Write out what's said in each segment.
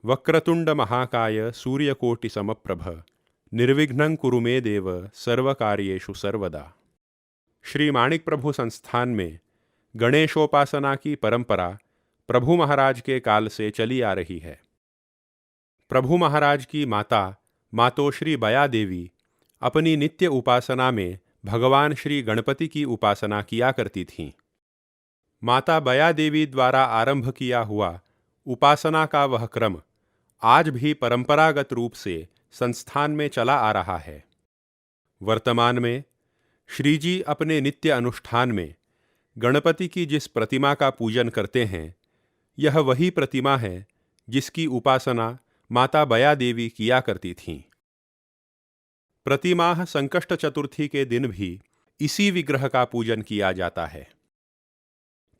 वक्रतुंड महाकाय सूर्यकोटि समप्रभ निर्विघ्नं कुरु मे देव सर्वकार्येषु सर्वदा। श्री माणिक प्रभु संस्थान में गणेशोपासना की परंपरा प्रभु महाराज के काल से चली आ रही है। प्रभु महाराज की माता मातोश्री बया देवी अपनी नित्य उपासना में भगवान श्री गणपति की उपासना किया करती थीं। माता बया देवी द्वारा आरंभ किया हुआ उपासना का वह क्रम आज भी परंपरागत रूप से संस्थान में चला आ रहा है। वर्तमान में श्री जी अपने नित्य अनुष्ठान में गणपति की जिस प्रतिमा का पूजन करते हैं, यह वही प्रतिमा है जिसकी उपासना माता बया देवी किया करती थीं। प्रतिमाह संकष्ट चतुर्थी के दिन भी इसी विग्रह का पूजन किया जाता है।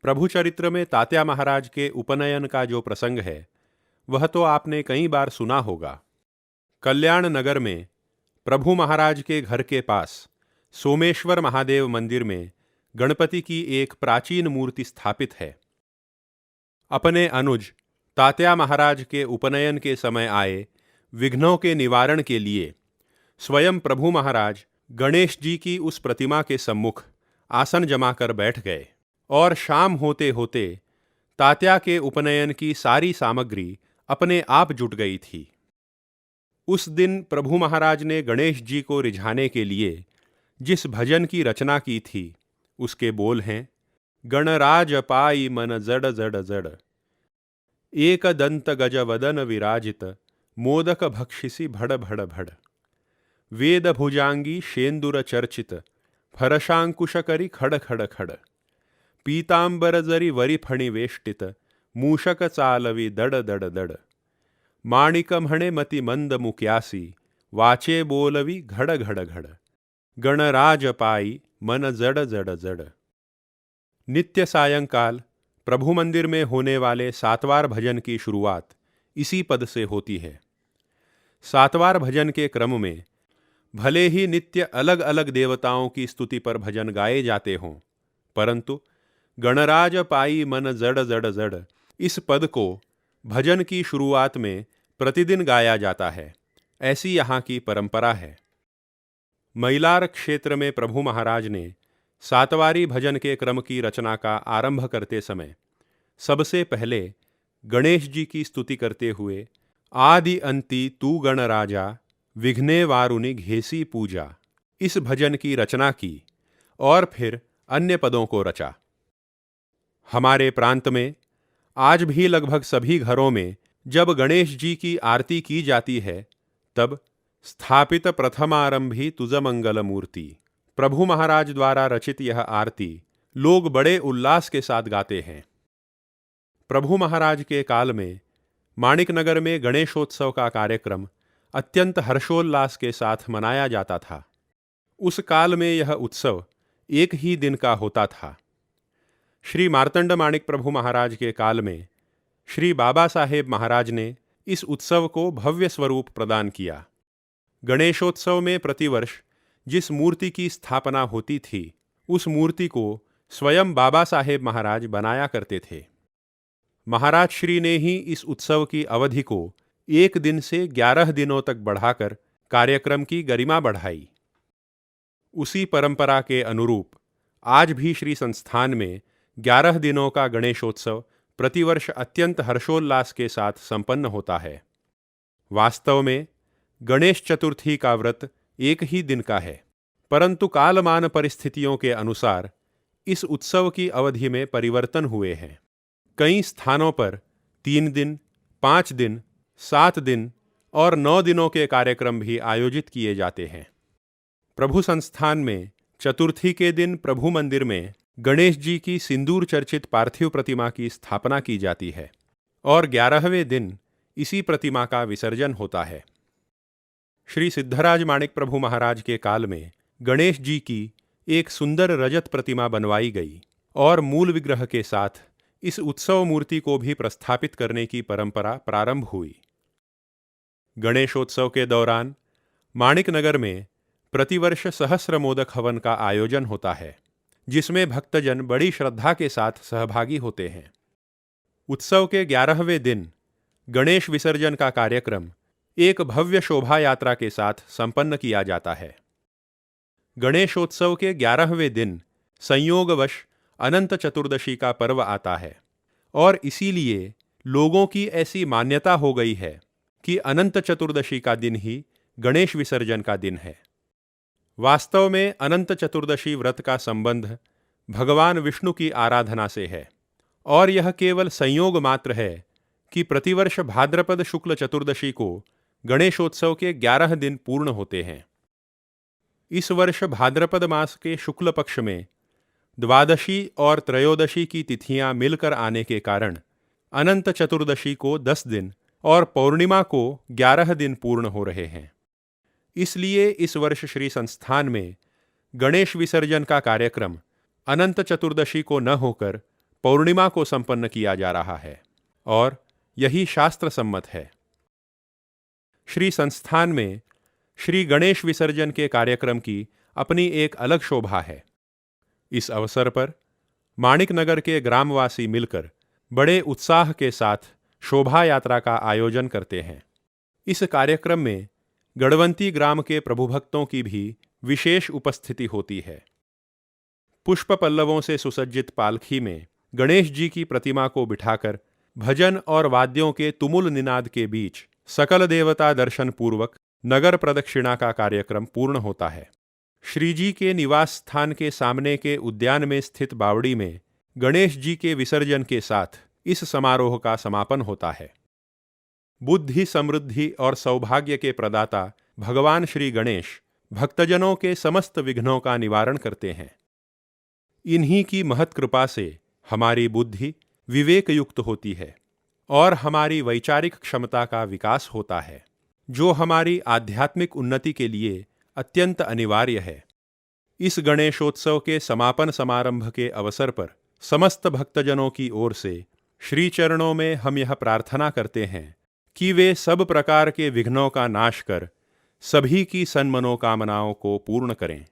प्रभु चरित्र में तात्या महाराज के उपनयन का जो प्रसंग है वह तो आपने कई बार सुना होगा। कल्याण नगर में प्रभु महाराज के घर के पास सोमेश्वर महादेव मंदिर में गणपति की एक प्राचीन मूर्ति स्थापित है। अपने अनुज तात्या महाराज के उपनयन के समय आए विघ्नों के निवारण के लिए स्वयं प्रभु महाराज गणेश जी की उस प्रतिमा के सम्मुख आसन जमाकर बैठ गए और शाम होते होते तात्या के उपनयन की सारी सामग्री अपने आप जुट गई थी। उस दिन प्रभु महाराज ने गणेश जी को रिझाने के लिए जिस भजन की रचना की थी उसके बोल हैं, गणराज पाई मन जड़ जड़ जड़, एक दंत गज वदन विराजित, मोदक भक्षिसी भड़ भड़ भड़, वेद भुजांगी शेंदुर चर्चित, फरशांकुश करी खड़ खड़ खड़, पीतांबर जरी वरी फणी वेष्टित, मूषक चालवी दड दड दड, माणिक म्हणे मति मंद मुक्यासी, वाचे बोलवी घड़ घड़ घड़, गणराज पाई मन जड़ जड़ जड़। नित्य सायंकाल प्रभु मंदिर में होने वाले सातवार भजन की शुरुआत इसी पद से होती है। सातवार भजन के क्रम में भले ही नित्य अलग अलग देवताओं की स्तुति पर भजन गाए जाते हों, परंतु गणराज पाई मन जड़ जड़ जड़ इस पद को भजन की शुरुआत में प्रतिदिन गाया जाता है। ऐसी यहाँ की परंपरा है। मैलार क्षेत्र में प्रभु महाराज ने सातवारी भजन के क्रम की रचना का आरंभ करते समय सबसे पहले गणेश जी की स्तुति करते हुए आदि अंति तू गणराजा, विघ्ने वारुनि घेसी पूजा, इस भजन की रचना की और फिर अन्य पदों को रचा। हमारे प्रांत में आज भी लगभग सभी घरों में जब गणेश जी की आरती की जाती है तब स्थापित प्रथमारंभी तुज मंगल मूर्ति, प्रभु महाराज द्वारा रचित यह आरती लोग बड़े उल्लास के साथ गाते हैं। प्रभु महाराज के काल में माणिक नगर में गणेशोत्सव का कार्यक्रम अत्यंत हर्षोल्लास के साथ मनाया जाता था। उस काल में यह उत्सव एक ही दिन का होता था। श्री मार्तंड माणिक प्रभु महाराज के काल में श्री बाबा साहेब महाराज ने इस उत्सव को भव्य स्वरूप प्रदान किया। गणेशोत्सव में प्रतिवर्ष जिस मूर्ति की स्थापना होती थी उस मूर्ति को स्वयं बाबा साहेब महाराज बनाया करते थे। महाराज श्री ने ही इस उत्सव की अवधि को एक दिन से 11 दिनों तक बढ़ाकर कार्यक्रम की गरिमा बढ़ाई। उसी परंपरा के अनुरूप आज भी श्री संस्थान में 11 दिनों का गणेशोत्सव प्रतिवर्ष अत्यंत हर्षोल्लास के साथ संपन्न होता है। वास्तव में गणेश चतुर्थी का व्रत एक ही दिन का है, परंतु कालमान परिस्थितियों के अनुसार इस उत्सव की अवधि में परिवर्तन हुए हैं। कई स्थानों पर 3 दिन, 5 दिन, 7 दिन और 9 दिनों के कार्यक्रम भी आयोजित किए जाते हैं। प्रभु संस्थान में चतुर्थी के दिन प्रभु मंदिर में गणेश जी की सिंदूर चर्चित पार्थिव प्रतिमा की स्थापना की जाती है और 11वें दिन इसी प्रतिमा का विसर्जन होता है। श्री सिद्धराज माणिक प्रभु महाराज के काल में गणेश जी की एक सुंदर रजत प्रतिमा बनवाई गई और मूल विग्रह के साथ इस उत्सव मूर्ति को भी प्रस्थापित करने की परंपरा प्रारंभ हुई। गणेशोत्सव के दौरान माणिक नगर में प्रतिवर्ष सहस्र मोदक हवन का आयोजन होता है, जिसमें भक्तजन बड़ी श्रद्धा के साथ सहभागी होते हैं। उत्सव के 11वें दिन गणेश विसर्जन का कार्यक्रम एक भव्य शोभा यात्रा के साथ संपन्न किया जाता है। गणेशोत्सव के 11वें दिन संयोगवश अनंत चतुर्दशी का पर्व आता है और इसीलिए लोगों की ऐसी मान्यता हो गई है कि अनंत चतुर्दशी का दिन ही गणेश विसर्जन का दिन है। वास्तव में अनंत चतुर्दशी व्रत का संबंध भगवान विष्णु की आराधना से है और यह केवल संयोग मात्र है कि प्रतिवर्ष भाद्रपद शुक्ल चतुर्दशी को गणेशोत्सव के 11 दिन पूर्ण होते हैं। इस वर्ष भाद्रपद मास के शुक्ल पक्ष में द्वादशी और त्रयोदशी की तिथियां मिलकर आने के कारण अनंत चतुर्दशी को 10 दिन और पौर्णिमा को 11 दिन पूर्ण हो रहे हैं। इसलिए इस वर्ष श्री संस्थान में गणेश विसर्जन का कार्यक्रम अनंत चतुर्दशी को न होकर पौर्णिमा को संपन्न किया जा रहा है और यही शास्त्र सम्मत है। श्री संस्थान में श्री गणेश विसर्जन के कार्यक्रम की अपनी एक अलग शोभा है। इस अवसर पर माणिकनगर के ग्रामवासी मिलकर बड़े उत्साह के साथ शोभा यात्रा का आयोजन करते हैं। इस कार्यक्रम में गढ़वंती ग्राम के प्रभु भक्तों की भी विशेष उपस्थिति होती है। पुष्प पल्लवों से सुसज्जित पालखी में गणेश जी की प्रतिमा को बिठाकर भजन और वाद्यों के तुमुल निनाद के बीच सकल देवता दर्शन पूर्वक नगर प्रदक्षिणा का कार्यक्रम पूर्ण होता है। श्री जी के निवास स्थान के सामने के उद्यान में स्थित बावड़ी में गणेश जी के विसर्जन के साथ इस समारोह का समापन होता है। बुद्धि, समृद्धि और सौभाग्य के प्रदाता भगवान श्री गणेश भक्तजनों के समस्त विघ्नों का निवारण करते हैं। इन्हीं की महत् कृपा से हमारी बुद्धि विवेक युक्त होती है और हमारी वैचारिक क्षमता का विकास होता है, जो हमारी आध्यात्मिक उन्नति के लिए अत्यंत अनिवार्य है। इस गणेशोत्सव के समापन समारंभ के अवसर पर समस्त भक्तजनों की ओर से श्री चरणों में हम यह प्रार्थना करते हैं कि वे सब प्रकार के विघ्नों का नाश कर सभी की सन्मनोकामनाओं को पूर्ण करें।